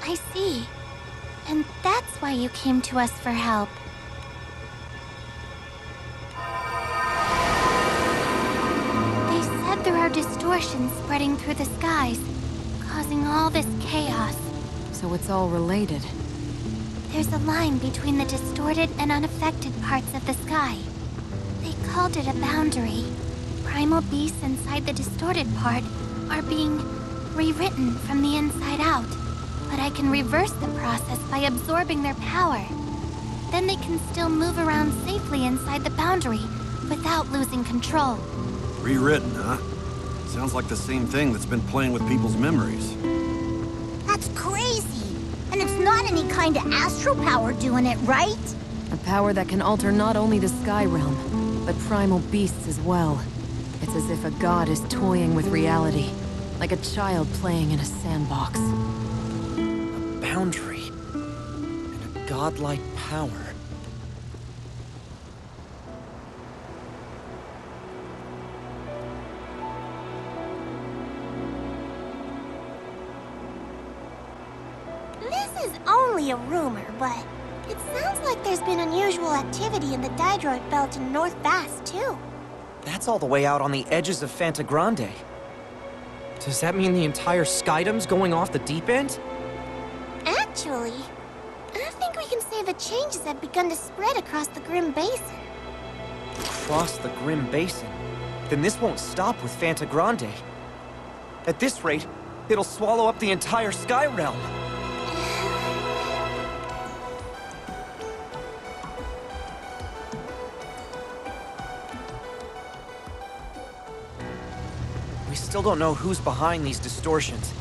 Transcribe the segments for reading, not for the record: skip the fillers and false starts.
I see. And that's why you came to us for help. They said there are distortions spreading through the skies, causing all this chaos. So it's all related. There's a line between the distorted and unaffected parts of the sky. They called it a boundary. Primal beasts inside the distorted part are being rewritten from the inside out. But I can reverse the process by absorbing their power. Then they can still move around safely inside the boundary without losing control. Rewritten, huh? Sounds like the same thing that's been playing with people's memories. That's crazy! And it's not any kind of astral power doing it, right? A power that can alter not only the sky realm, but primal beasts as well. It's as if a god is toying with reality, like a child playing in a sandbox. A boundary, and a godlike power. This is only a rumor, but it sounds like there's been unusual activity in the Dydroid Belt in North Bass, too. That's all the way out on the edges of Fantagrande. Does that mean the entire Skydom's going off the deep end? Actually, I think we can say the changes have begun to spread across the Grim Basin. Across the Grim Basin? Then this won't stop with Fantagrande. At this rate, it'll swallow up the entire Sky Realm. We still don't know who's behind these distortions.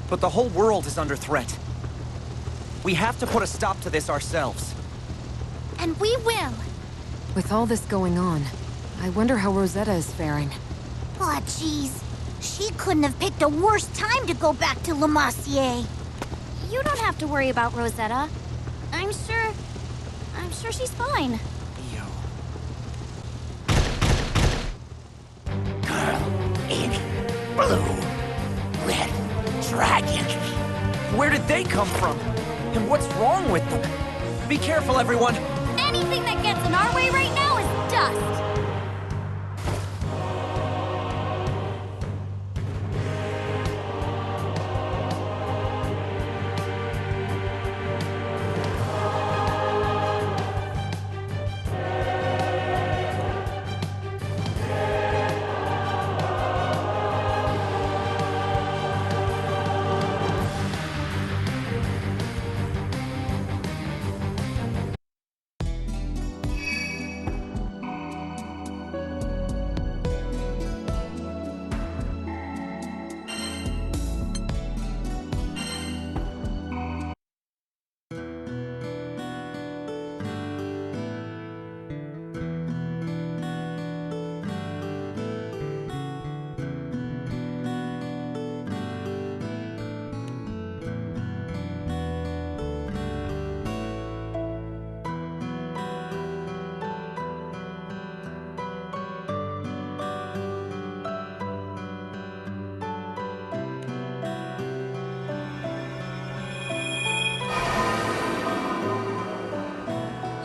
But the whole world is under threat. We have to put a stop to this ourselves. And we will! With all this going on, I wonder how Rosetta is faring. Aw, jeez. She couldn't have picked a worse time to go back to La Massier. You don't have to worry about Rosetta. I'm sure she's fine. Yo. Girl in blue. Red dragon. Where did they come from? And what's wrong with them? Be careful, everyone! Anything that gets in our way right now is dust.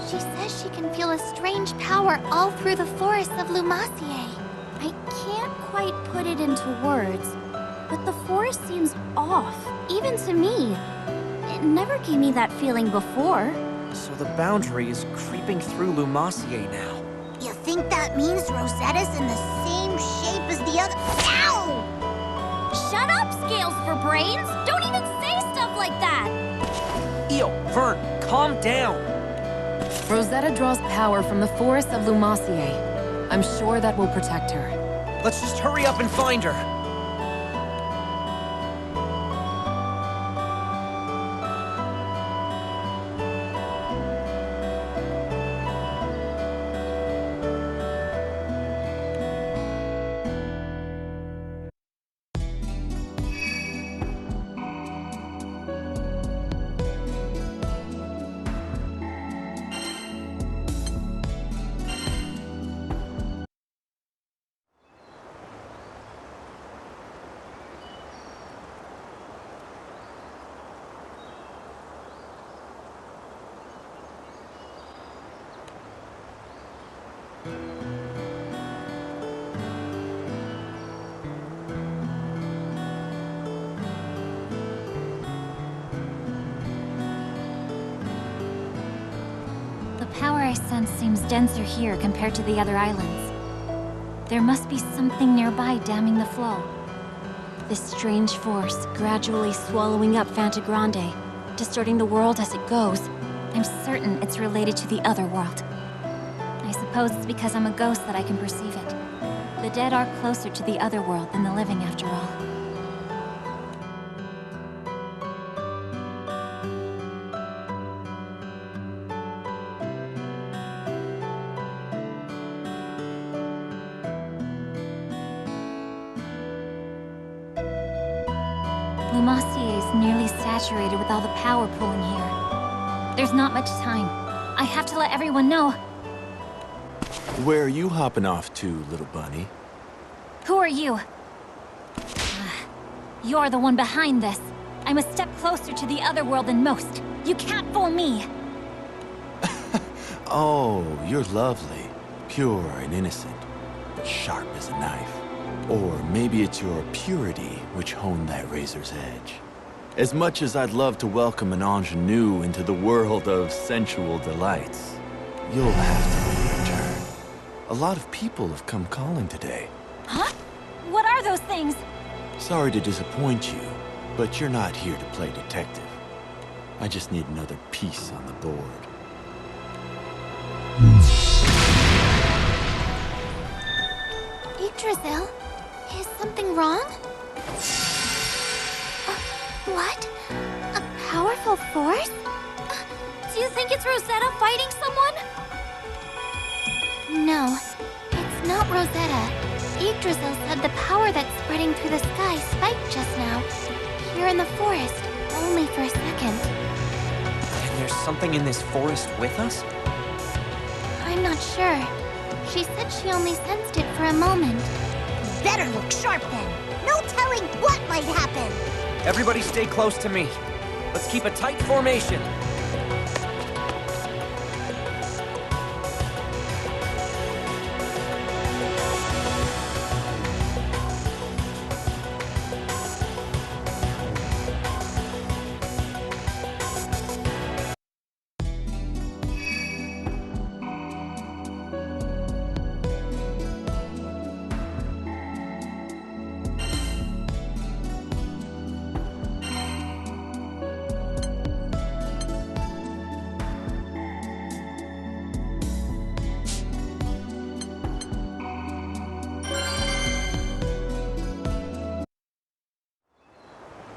She says she can feel a strange power all through the forests of Lumassier. I can't quite put it into words, but the forest seems off, even to me. It never gave me that feeling before. So the boundary is creeping through Lumassier now. You think that means Rosetta's in the same shape as the other— Ow! Shut up, Scales for Brains! Don't even say stuff like that! Eo, Vern, calm down! Rosetta draws power from the forests of Lumassier. I'm sure that will protect her. Let's just hurry up and find her! sense seems denser here compared to the other islands. There must be something nearby damming the flow. This strange force gradually swallowing up Fantagrande, distorting the world as it goes. I'm certain it's related to the other world. I suppose it's because I'm a ghost that I can perceive it. The dead are closer to the other world than the living, after all. Lumassier is nearly saturated with all the power pooling here. There's not much time. I have to let everyone know. Where are you hopping off to, little bunny? Who are you? You're the one behind this. I'm a step closer to the other world than most. You can't fool me. Oh, you're lovely. Pure and innocent, but sharp as a knife. Or maybe it's your purity which honed that razor's edge. As much as I'd love to welcome an ingenue into the world of sensual delights, you'll have to wait your turn. A lot of people have come calling today. Huh? What are those things? Sorry to disappoint you, but you're not here to play detective. I just need another piece on the board. Yggdrasil, is something wrong? What? A powerful force? Do you think it's Rosetta fighting someone? No, it's not Rosetta. Yggdrasil said the power that's spreading through the sky spiked just now. Here in the forest, only for a second. And there's something in this forest with us? I'm not sure. She said she only sensed it for a moment. Better look sharp then. No telling what might happen. Everybody stay close to me. Let's keep a tight formation.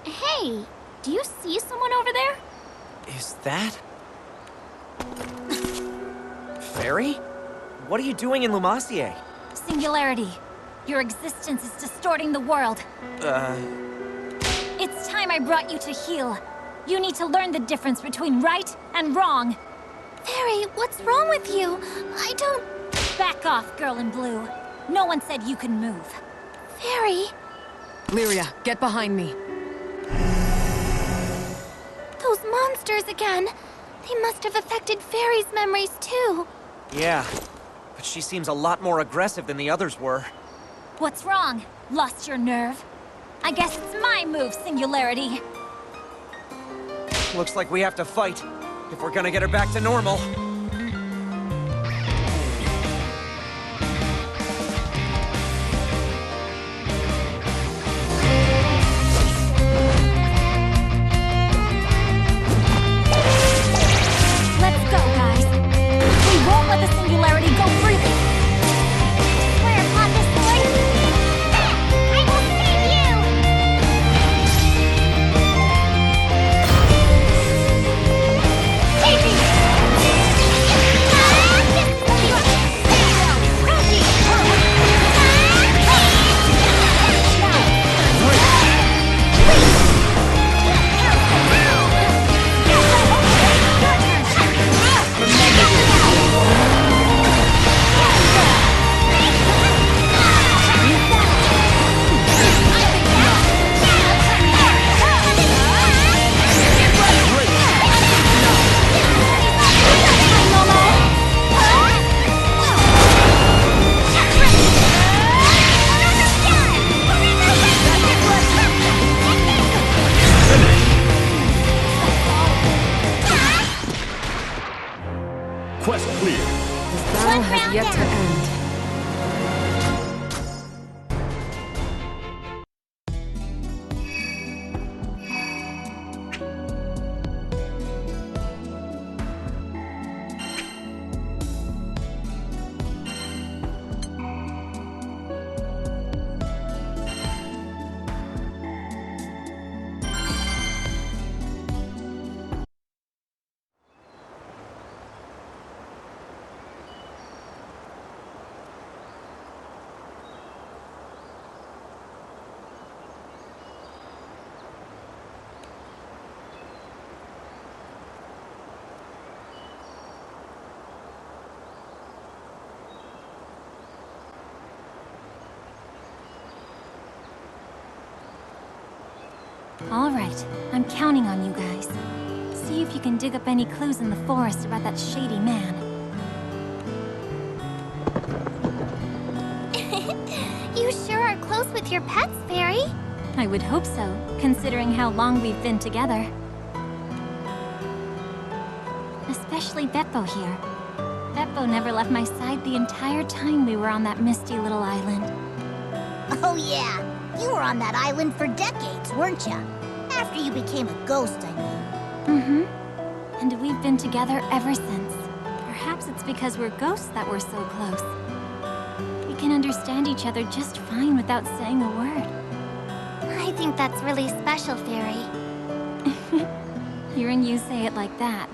Hey, do you see someone over there? Is that... Fairy? What are you doing in Lumassier? Singularity. Your existence is distorting the world. It's time I brought you to heal. You need to learn the difference between right and wrong. Fairy, what's wrong with you? I don't... Back off, girl in blue. No one said you could move. Fairy, Lyria, get behind me. those monsters again. They must have affected Fairy's memories too. Yeah, but she seems a lot more aggressive than the others were. What's wrong? Lost your nerve? I guess it's my move, Singularity. Looks like we have to fight, if we're gonna get her back to normal. Let's go, guys. We won't let the Singularity go freely. Swear upon this sword. I will save you! Easy! yet to end. All right, I'm counting on you guys. See if you can dig up any clues in the forest about that shady man. You sure are close with your pets, Fairy. I would hope so, considering how long we've been together. Especially Beppo here. Beppo never left my side the entire time we were on that misty little island. Oh yeah, you were on that island for decades, weren't ya? After you became a ghost, I mean. Mm-hmm. And we've been together ever since. Perhaps it's because we're ghosts that we're so close. We can understand each other just fine without saying a word. I think that's really special, Fairy. Hearing you say it like that,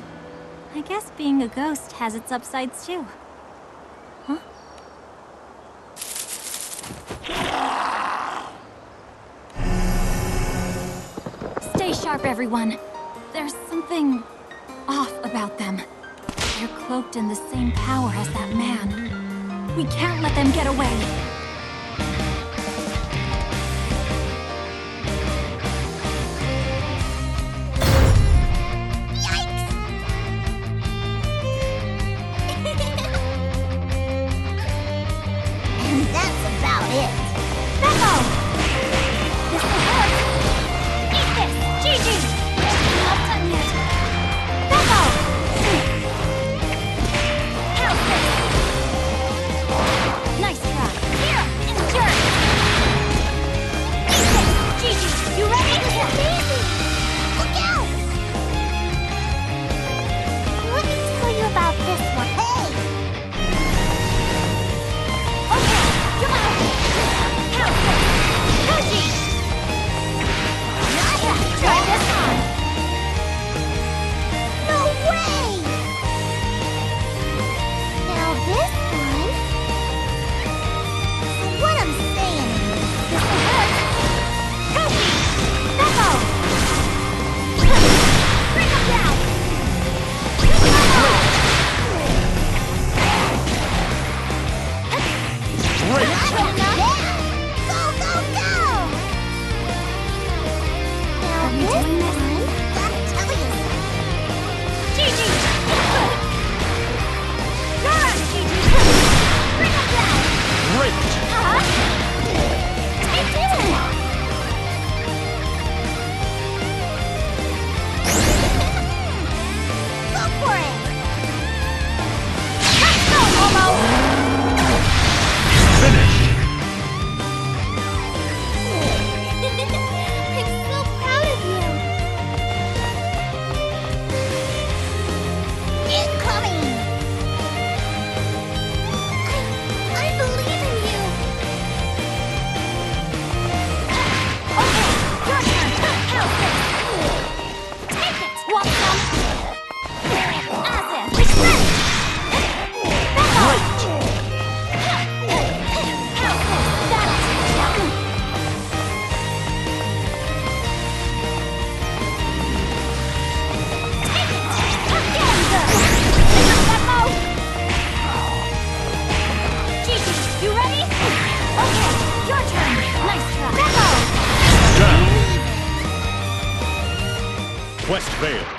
I guess being a ghost has its upsides too. Huh? Stay sharp, everyone. There's something off about them. They're cloaked in the same power as that man. We can't let them get away. And that's about it. Beppo! This will hurt! Eat this! Gigi! Not done yet! Beppo! How's this? Nice try. Here! Endure! Eat this! Gigi! You ready? Easy! Look out! Let me tell you about this one. Hey! Okay, come on! How's this? Koshi! Try this on! No way! Now this one... So what I'm saying is... This will hurt! Koshi! Beppo! Bring him down! Yeah! Go, go, go! Now Are you this doing this? one... Gotta tell you Gigi! You're up, Gigi! Bring him down! Great! Take this! Go for it! Let's go, Momo! Finished! I'm so proud of you! Incoming! I believe in you! Okay, your turn! How's this? Take it! Want some? As if! Ready! Great! You ready? Okay, your turn. Nice try. Down! Quest failed.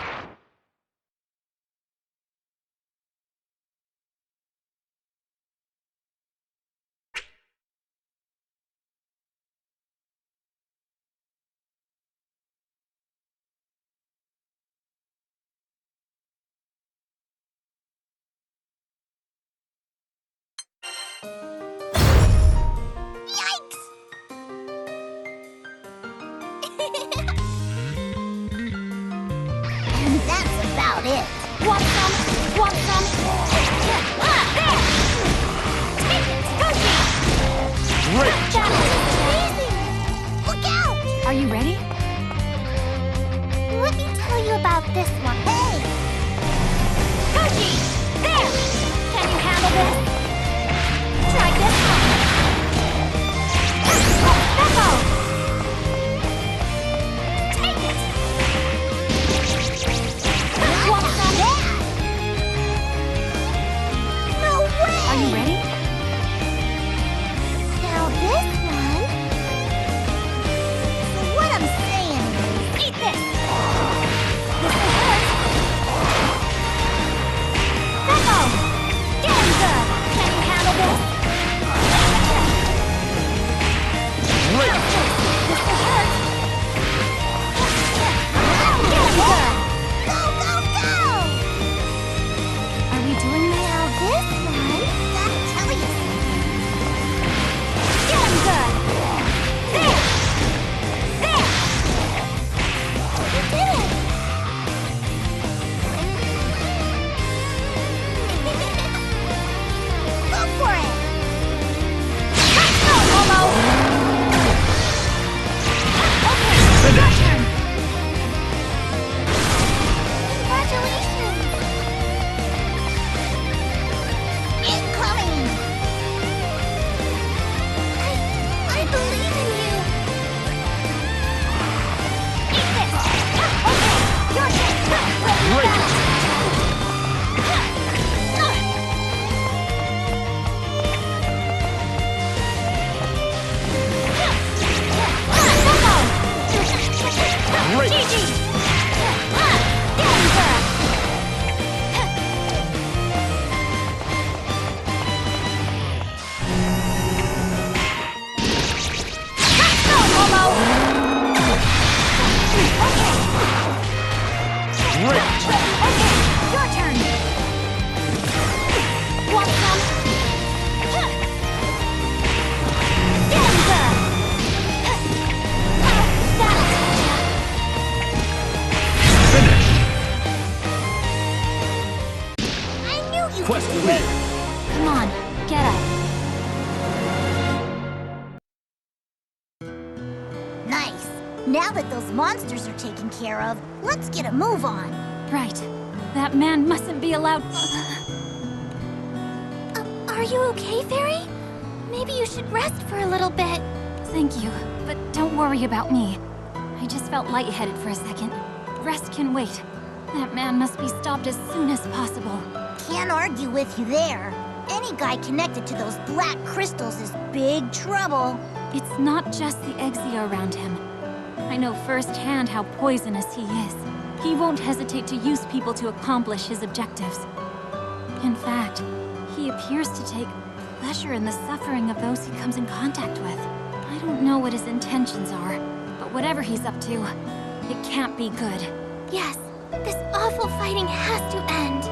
about it. Want some? Want some? There! Take it, Goji! Great! That Amazing! Look out! Are you ready? Let me tell you about this one. Hey! Goji! There! Can you handle this? Try this one. Beppo! Take it! Want some? No way! Are you ready? Now this one... So what I'm saying is... Eat this! This will hurt! Beppo! Getting good! Can you handle this? Great! This will hurt! Getting good! Go, go, go! Are we doing this? Now this one... Gotta tell you something. Getting good! There! There! You did it! Go for it! Let's go, Momo! Okay, your turn! Congratulations! Incoming! I believe in you! Eat this! Okay, your turn! Great! Great! Gigi! Getting good! Let's go, Momo! Okay. Great! Okay, your turn. Want some? Getting good. That'll teach ya. Finish! I knew you Quest could do clear. it! Come on, get up. Nice. Now that those monsters are taken care of, let's get a move on. Right. That man mustn't be allowed. Are you okay, Fairy? Maybe you should rest for a little bit. Thank you, but don't worry about me. I just felt lightheaded for a second. Rest can wait. That man must be stopped as soon as possible. Can't argue with you there. Any guy connected to those black crystals is big trouble. It's not just the Exia around him. I know firsthand how poisonous he is. He won't hesitate to use people to accomplish his objectives. In fact, he appears to take pleasure in the suffering of those he comes in contact with. I don't know what his intentions are, but whatever he's up to, it can't be good. Yes, this awful fighting has to end.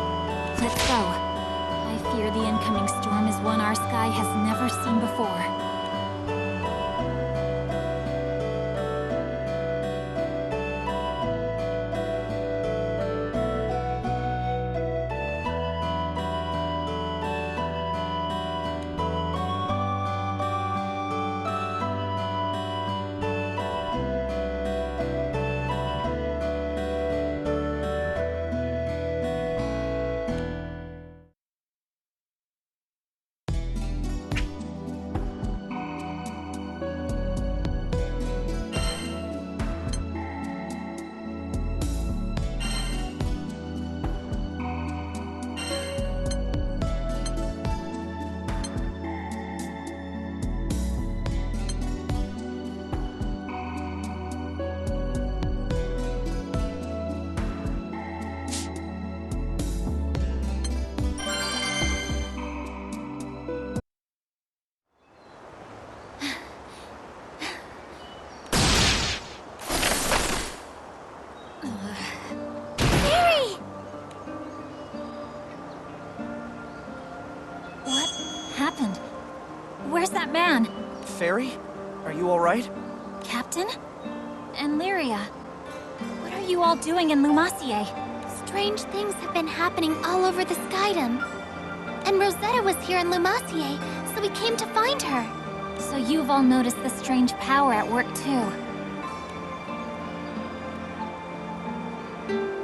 Let's go. I fear the incoming storm is one our sky has never seen before. happened? Where's that man? Fairy? Are you alright? Captain? And Lyria? What are you all doing in Lumacier? Strange things have been happening all over the Skydom. And Rosetta was here in Lumacier, so we came to find her. So you've all noticed the strange power at work too.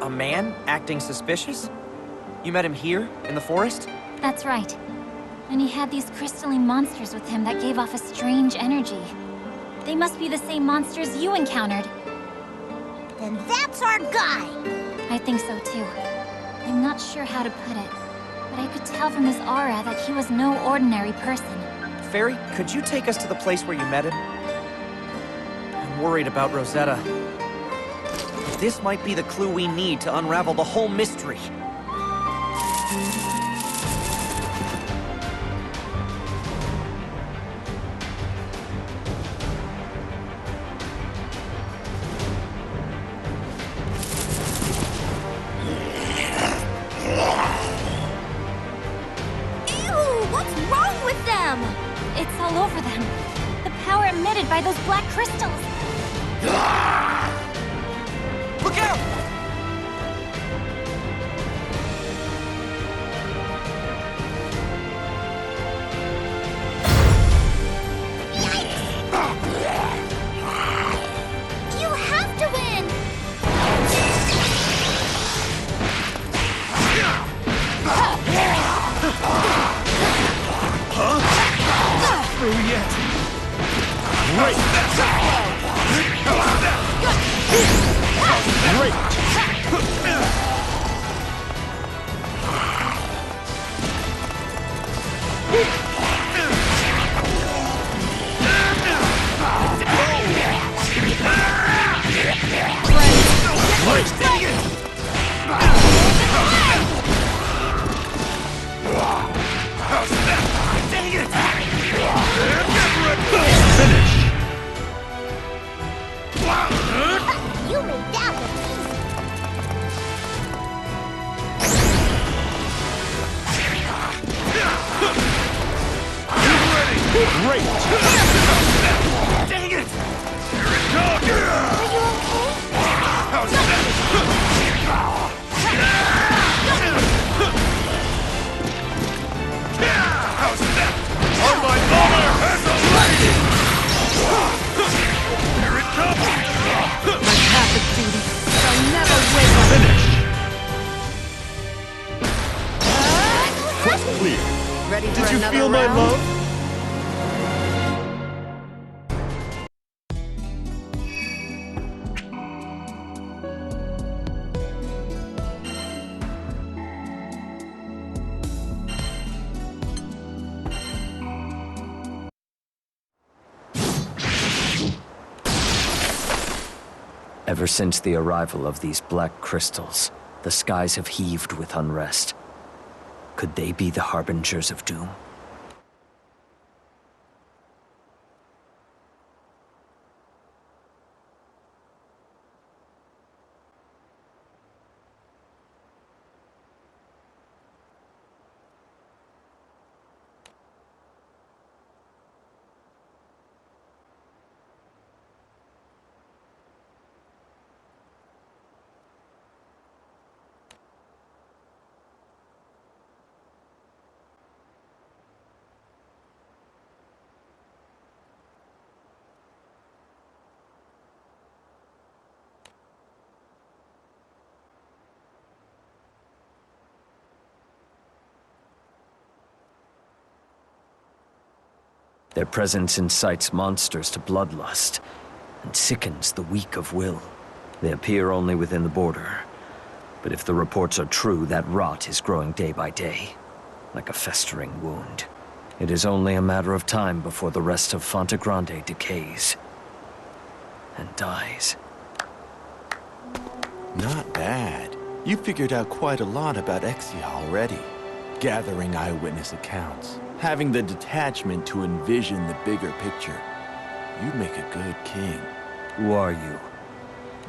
A man acting suspicious? You met him here, in the forest? That's right. And he had these crystalline monsters with him that gave off a strange energy. They must be the same monsters you encountered. Then that's our guy! I think so too. I'm not sure how to put it, but I could tell from his aura that he was no ordinary person. Fairy, could you take us to the place where you met him? I'm worried about Rosetta. This might be the clue we need to unravel the whole mystery. It's all over them. The power emitted by those black crystals. Look out! You have to win! Through yet. Great! You made that look easy. Great! Dang it! Are you On my honor as a lady! Here it comes! My path of duty shall never waver. Finish! Quest clear. Ready for Did you another feel my round? love? Ever since the arrival of these black crystals, the skies have heaved with unrest. Could they be the harbingers of doom? Their presence incites monsters to bloodlust, and sickens the weak of will. They appear only within the border, but if the reports are true, that rot is growing day by day, like a festering wound. It is only a matter of time before the rest of Fontagrande decays and dies. Not bad. You figured out quite a lot about Exia already. Gathering eyewitness accounts, having the detachment to envision the bigger picture. You'd make a good king. Who are you?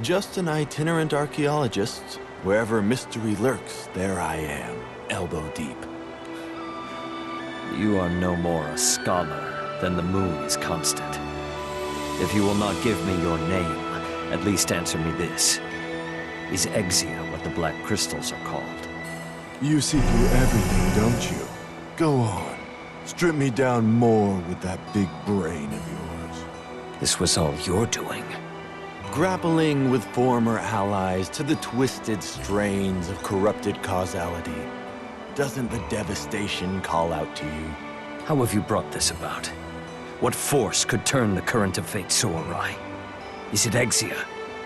Just an itinerant archaeologist. Wherever mystery lurks, there I am, elbow deep. You are no more a scholar than the moon is constant. If you will not give me your name, at least answer me this. Is Exia what what the black crystals are called. You see through everything, don't you? Go on. Strip me down more with that big brain of yours. This was all you're doing. Grappling with former allies to the twisted strains of corrupted causality. Doesn't the devastation call out to you? How have you brought this about? What force could turn the current of fate so awry? Is it Exia?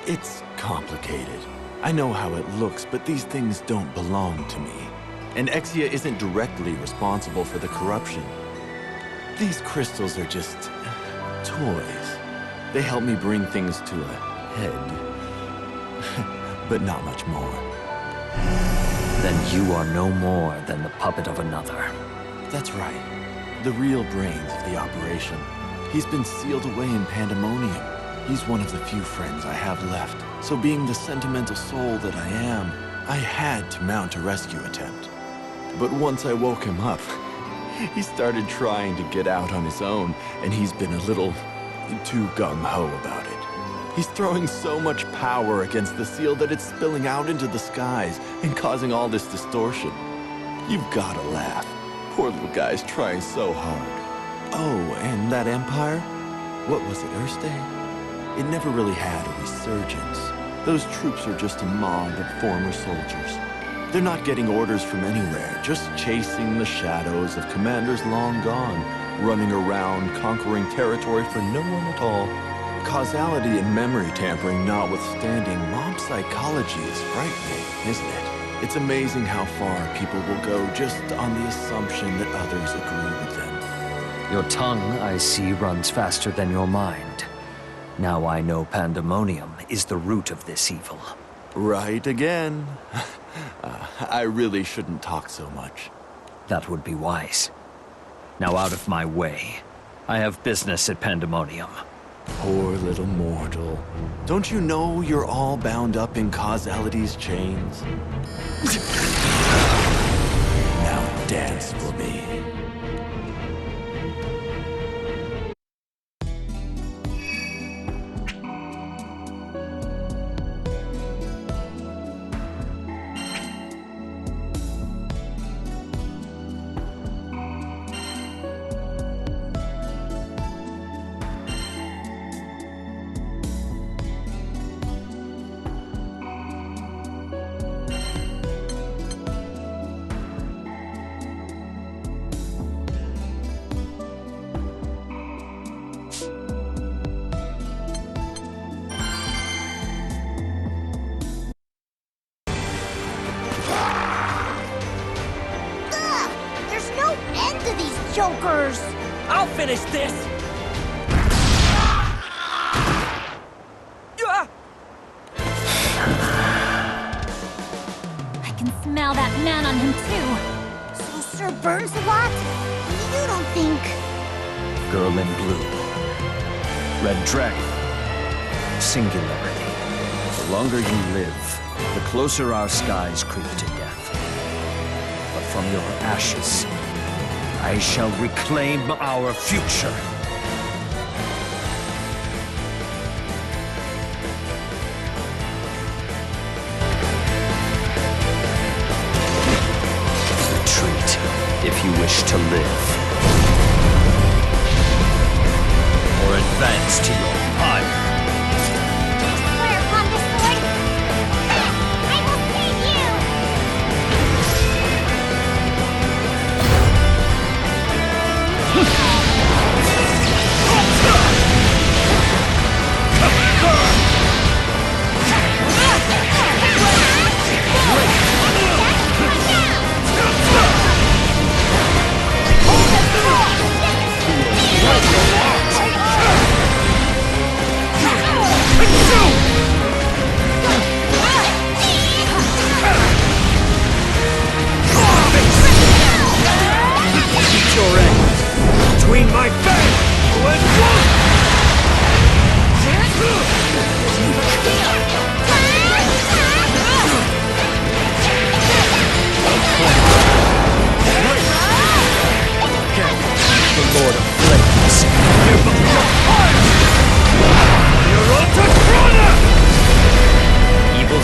It's complicated. I know how it looks, but these things don't belong to me. And Exia isn't directly responsible for the corruption. These crystals are just toys. They help me bring things to a head. But not much more. Then you are no more than the puppet of another. That's right. The real brains of the operation. He's been sealed away in Pandemonium. He's one of the few friends I have left. So being the sentimental soul that I am, I had to mount a rescue attempt. But once I woke him up, he started trying to get out on his own, and he's been a little too gung-ho about it. He's throwing so much power against the seal that it's spilling out into the skies and causing all this distortion. You've gotta laugh. Poor little guy's trying so hard. Oh, and that empire? What was it, Erste? It never really had a resurgence. Those troops are just a mob of former soldiers. They're not getting orders from anywhere, just chasing the shadows of commanders long gone, running around, conquering territory for no one at all. Causality and memory tampering notwithstanding, mob psychology is frightening, isn't it? It's amazing how far people will go just on the assumption that others agree with them. Your tongue, I see, runs faster than your mind. Now I know Pandemonium is the root of this evil. Right again. I really shouldn't talk so much. That would be wise. Now out of my way. I have business at Pandemonium. Poor little mortal. Don't you know you're all bound up in causality's chains? Now dance for me. Jokers! I'll finish this! I can smell that man on him too. So Sir burns a lot? You don't think... Girl in blue. Red dragon. Singularity. The longer you live, the closer our skies creep to death. But from your ashes, I shall reclaim our future. Retreat, if you wish to live. Or advance to your pyre. Swear upon the sword! I will save you!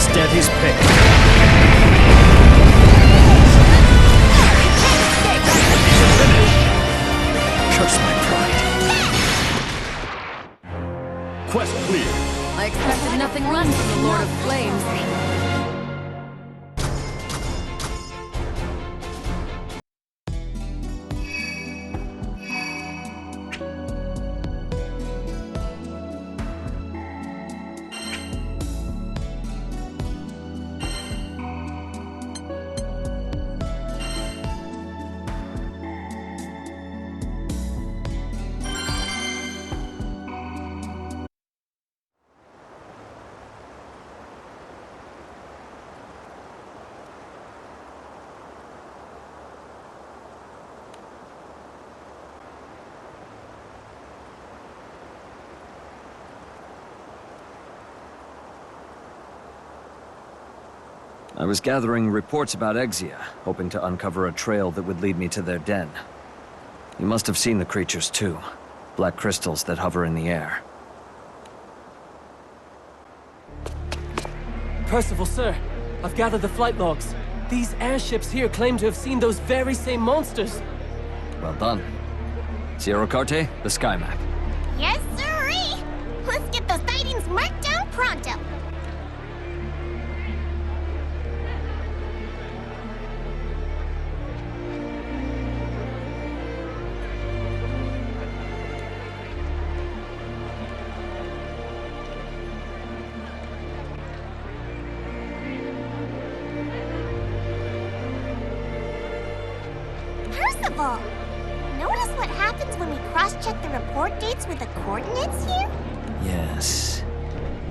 His death is paid. Curse my pride. Quest clear. I expected nothing less from the Lord of Flames. I was gathering reports about Exia, hoping to uncover a trail that would lead me to their den. You must have seen the creatures too. Black crystals that hover in the air. Percival, sir. I've gathered the flight logs. These airships here claim to have seen those very same monsters. Well done. Sierra Carte, the sky map. Yes, sirree! Let's get those sightings marked down pronto. Percival! Notice what happens when we cross-check the report dates with the coordinates here? Yes.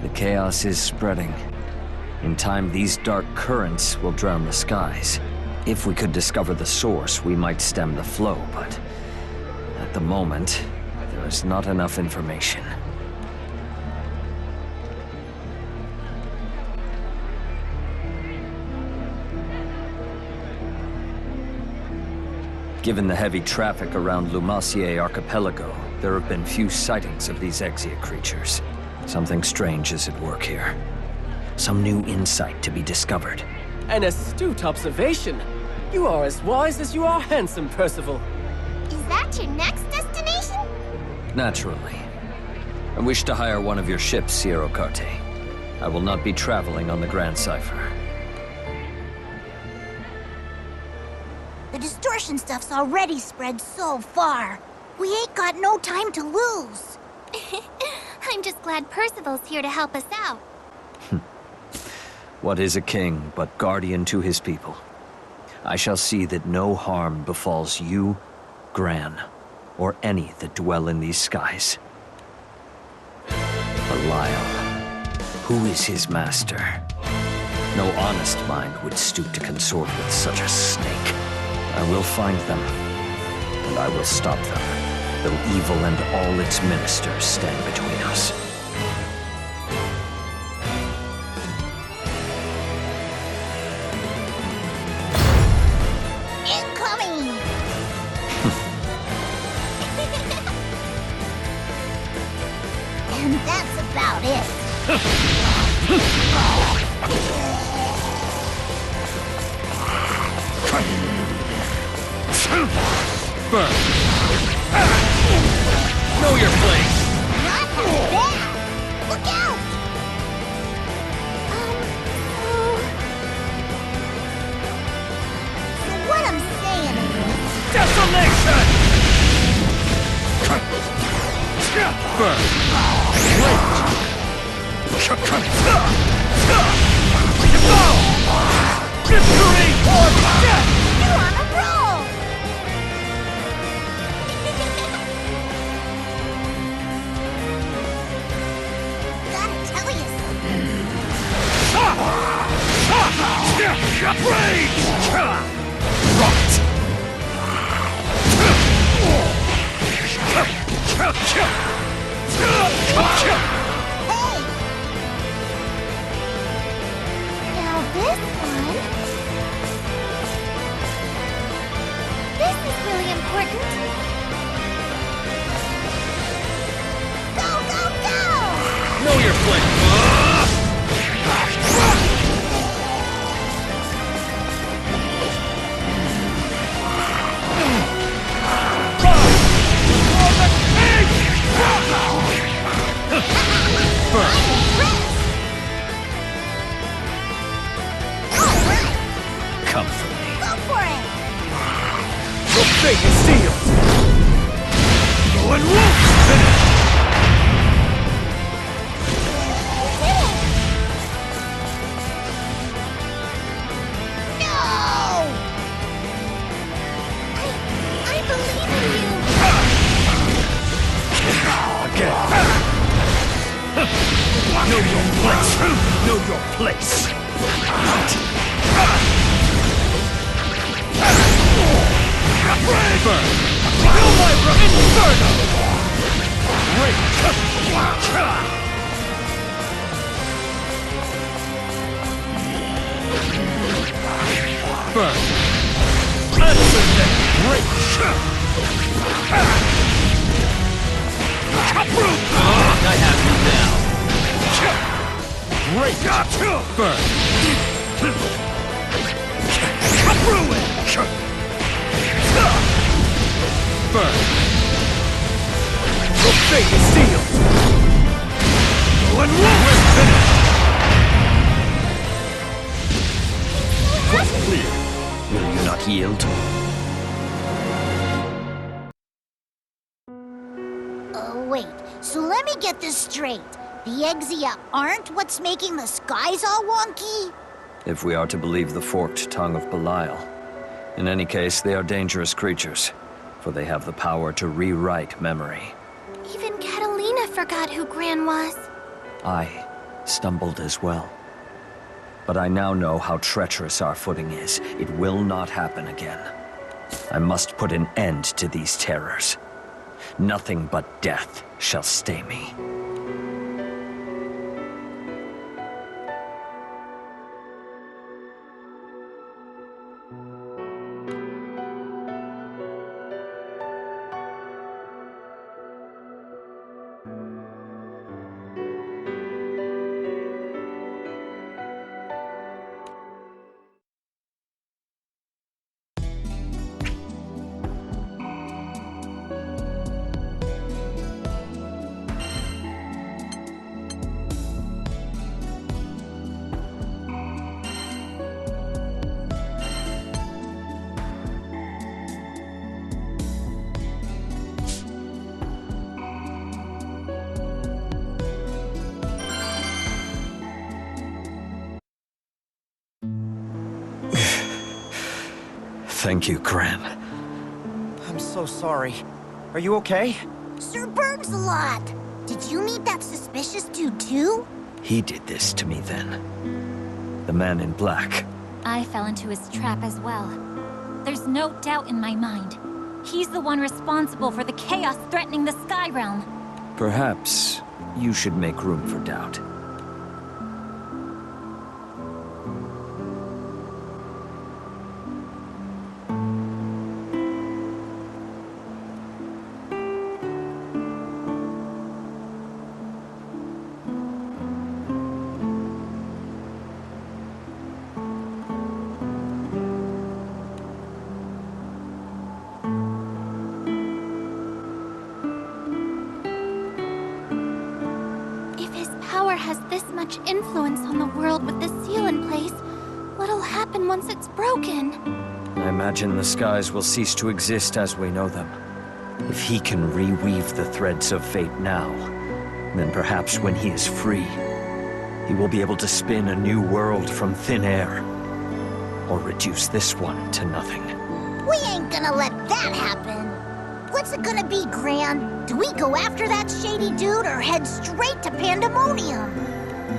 The chaos is spreading. In time, these dark currents will drown the skies. If we could discover the source, we might stem the flow, but at the moment, there is not enough information. Given the heavy traffic around Lumacier Archipelago, there have been few sightings of these Exia creatures. Something strange is at work here. Some new insight to be discovered. An astute observation. You are as wise as you are handsome, Percival. Is that your next destination? Naturally. I wish to hire one of your ships, Sierra Carte. I will not be traveling on the Grand Cipher. The distortion stuff's already spread so far. We ain't got no time to lose. I'm just glad Percival's here to help us out. What is a king but guardian to his people? I shall see that no harm befalls you, Gran, or any that dwell in these skies. Belial. Who is his master? No honest mind would stoop to consort with such a snake. I will find them, and I will stop them, though evil and all its ministers stand between us. Incoming! And that's about it. Burn. Know your place. Not that bad. Look out! So what I'm saying is... Desolation! Burn. Victory or death! You're on a roll! Gotta tell you something. Rage! Rot! Hey! Now this one... This is really important. Go, go, go! Know your place. fate is sealed! Go and roll! Finish! I believe in you! Know your place! Know your place! Burn! Feel my inferno! Burn! Answer them! I have you now! Great! Burn! Ruin! Burn! Your fate is sealed! Go and ruin! Finish! Quest clear. Will you not yield? Wait, so let me get this straight. The Exia aren't what's making the skies all wonky? If we are to believe the forked tongue of Belial. In any case, they are dangerous creatures, for they have the power to rewrite memory. Even Catalina forgot who Gran was. I stumbled as well. But I now know how treacherous our footing is. It will not happen again. I must put an end to these terrors. Nothing but death shall stay me. Thank you, Gran. I'm so sorry. Are you okay? Sir Burns-a-Lot! Did you meet that suspicious dude too? He did this to me then. The man in black. I fell into his trap as well. There's no doubt in my mind. He's the one responsible for the chaos threatening the Sky Realm. Perhaps you should make room for doubt. Has this much influence on the world with the seal in place, what'll happen once it's broken? I imagine the skies will cease to exist as we know them. If he can reweave the threads of fate now, then perhaps when he is free, he will be able to spin a new world from thin air, or reduce this one to nothing. We ain't gonna let that happen. What's it gonna be, Gran? Do we go after that shady dude or head straight to Pandemonium?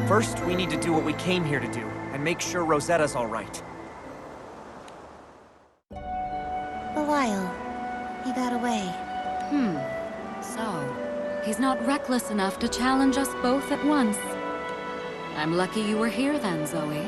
First, we need to do what we came here to do, and make sure Rosetta's all right. Belial, he got away. So, he's not reckless enough to challenge us both at once. I'm lucky you were here then, Zoe.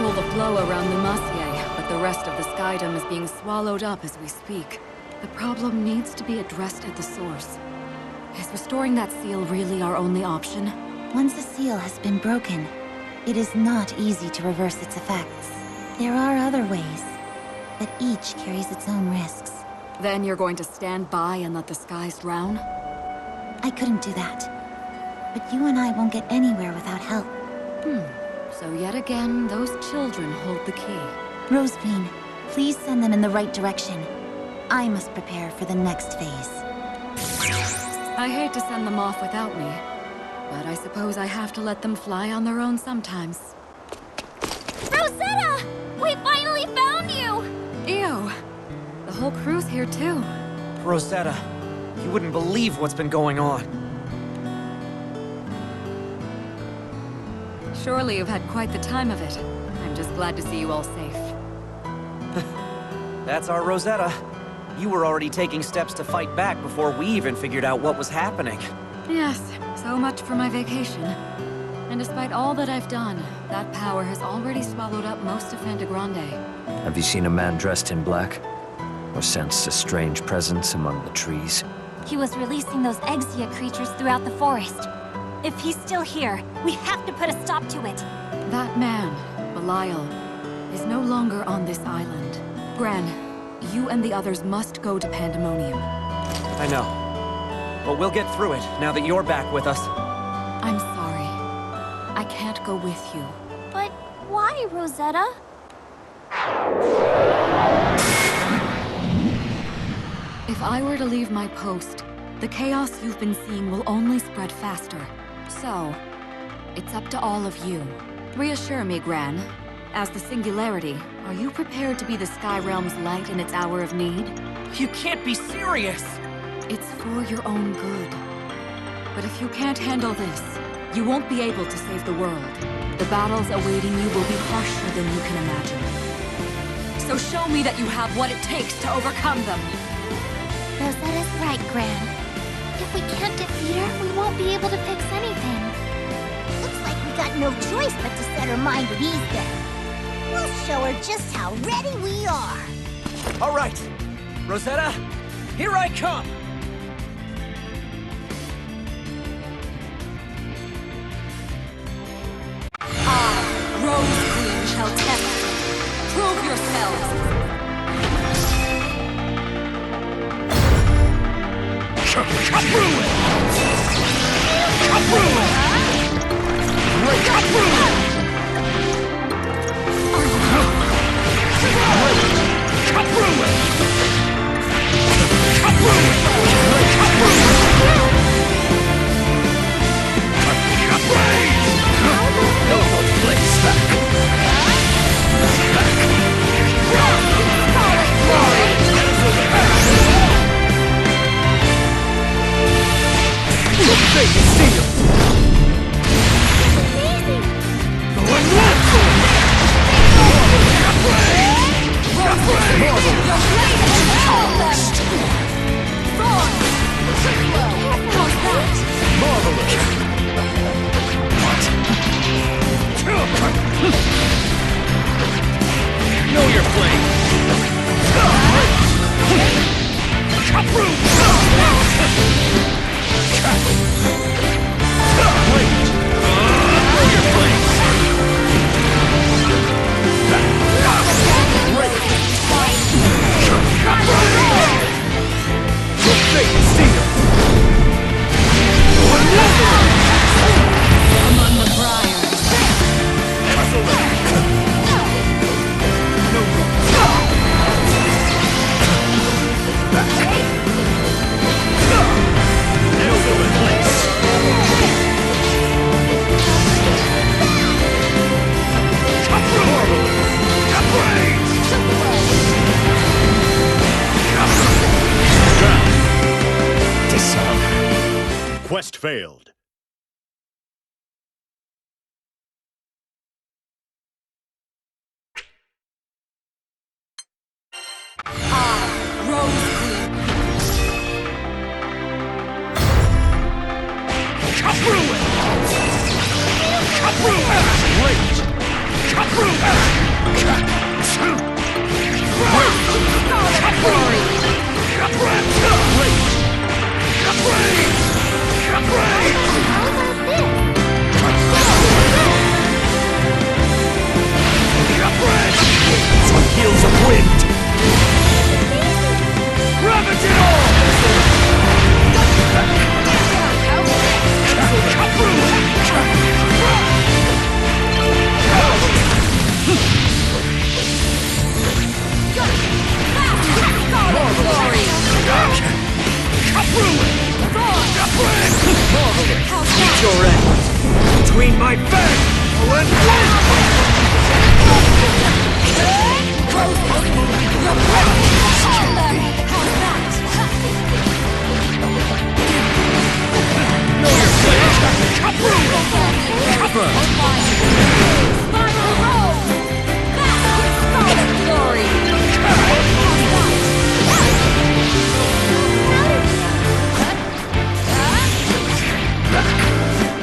control the flow around Numacier, but the rest of the skydom is being swallowed up as we speak. The problem needs to be addressed at the source. Is restoring that seal really our only option? Once a seal has been broken, it is not easy to reverse its effects. There are other ways, but each carries its own risks. Then you're going to stand by and let the skies drown? I couldn't do that. But you and I won't get anywhere without help. So yet again, those children hold the key. Rosebean, please send them in the right direction. I must prepare for the next phase. I hate to send them off without me, but I suppose I have to let them fly on their own sometimes. Rosetta! We finally found you! Ew. The whole crew's here too. Rosetta, you wouldn't believe what's been going on. Surely you've had quite the time of it. I'm just glad to see you all safe. That's our Rosetta. You were already taking steps to fight back before we even figured out what was happening. Yes, so much for my vacation. And despite all that I've done, that power has already swallowed up most of Fantagrande. Have you seen a man dressed in black? Or sensed a strange presence among the trees? He was releasing those Exia creatures throughout the forest. If he's still here, we have to put a stop to it. That man, Belial, is no longer on this island. Gran, you and the others must go to Pandemonium. I know. But we'll get through it now that you're back with us. I'm sorry. I can't go with you. But why, Rosetta? If I were to leave my post, the chaos you've been seeing will only spread faster. So, it's up to all of you. Reassure me, Gran. As the Singularity, are you prepared to be the Sky Realm's light in its hour of need? You can't be serious! It's for your own good. But if you can't handle this, you won't be able to save the world. The battles awaiting you will be harsher than you can imagine. So show me that you have what it takes to overcome them! Rosetta's right, Gran. If we can't defeat her, we won't be able to fix anything. Looks like we got no choice but to set her mind at ease then. We'll show her just how ready we are. All right, Rosetta, here I come! Rose Queen shall test you. Prove yourselves! Cut through it! Cut through it! Great! Cut through it! Cut through it! Cut through it! Cut through it! Cut raise! No place back! Back! Your fate is sealed! Amazing! The Granblue! Marvelous! What? Know your place! Cut through! Know your place! Your fate is sealed! Among the briars. Excellent! No room. Back. No good place. Cut through! Cut brains! Dishonor. Quest failed. Rose Queen. Cut through it! Cut through it! Great! Cut Heels of wind! Gravity Meet your end! Between my fangs and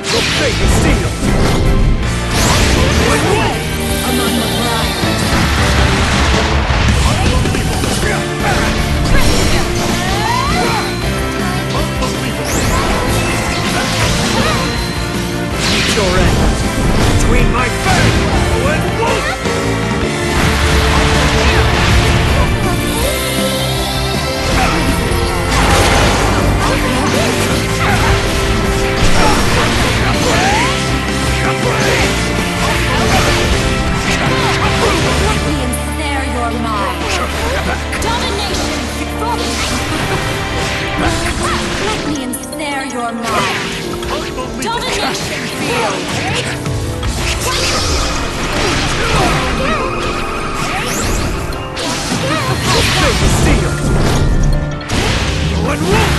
the fate is sealed! Among the blind. Meet your end! Between my fangs and wolf! Let me ensnare your mind. Domination! Let me ensnare your mind. Domination field! The fate is sealed! And wolf!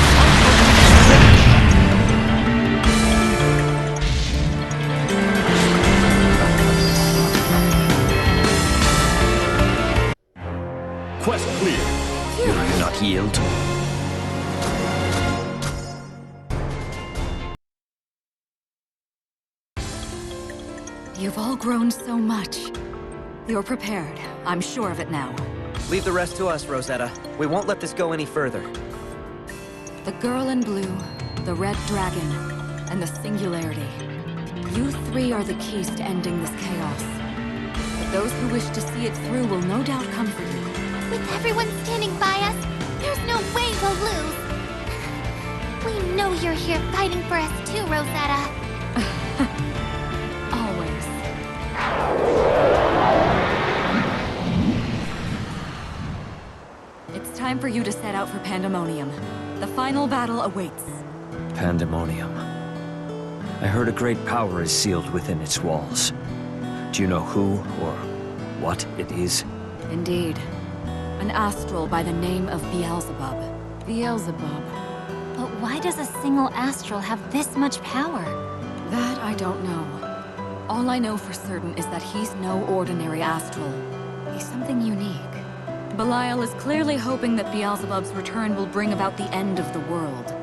Quest clear. Will you not yield? You've all grown so much. You're prepared. I'm sure of it now. Leave the rest to us, Rosetta. We won't let this go any further. The girl in blue, the red dragon, and the singularity. You three are the keys to ending this chaos. But those who wish to see it through will no doubt come for you. With everyone standing by us, there's no way we'll lose. We know you're here fighting for us too, Rosetta. Always. It's time for you to set out for Pandemonium. The final battle awaits. Pandemonium. I heard a great power is sealed within its walls. Do you know who or what it is? Indeed. An astral by the name of Beelzebub. Beelzebub. But why does a single astral have this much power? That I don't know. All I know for certain is that he's no ordinary astral. He's something unique. Belial is clearly hoping that Beelzebub's return will bring about the end of the world.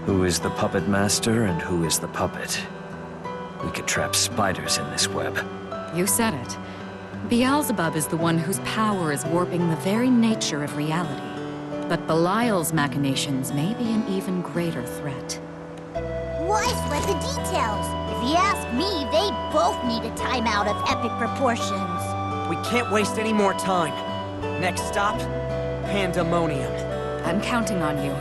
Who is the puppet master and who is the puppet? We could trap spiders in this web. You said it. Beelzebub is the one whose power is warping the very nature of reality. But Belial's machinations may be an even greater threat. Why sweat the details? If you ask me, they both need a timeout of epic proportions. We can't waste any more time. Next stop, Pandemonium. I'm counting on you.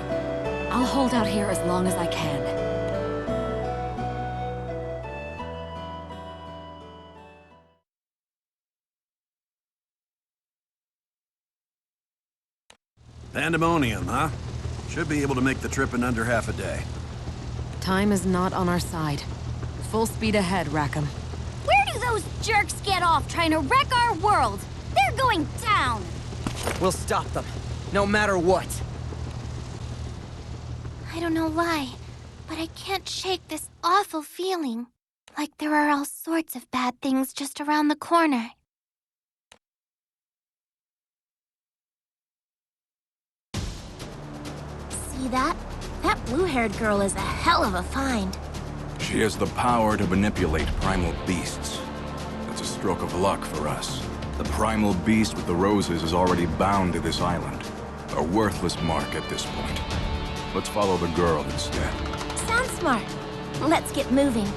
I'll hold out here as long as I can. Pandemonium, huh? Should be able to make the trip in under half a day. Time is not on our side. Full speed ahead, Rackham. Where do those jerks get off trying to wreck our world? They're going down! We'll stop them, no matter what. I don't know why, but I can't shake this awful feeling. Like there are all sorts of bad things just around the corner. See that? That blue-haired girl is a hell of a find. She has the power to manipulate primal beasts. That's a stroke of luck for us. The primal beast with the roses is already bound to this island. A worthless mark at this point. Let's follow the girl instead. Sounds smart. Let's get moving.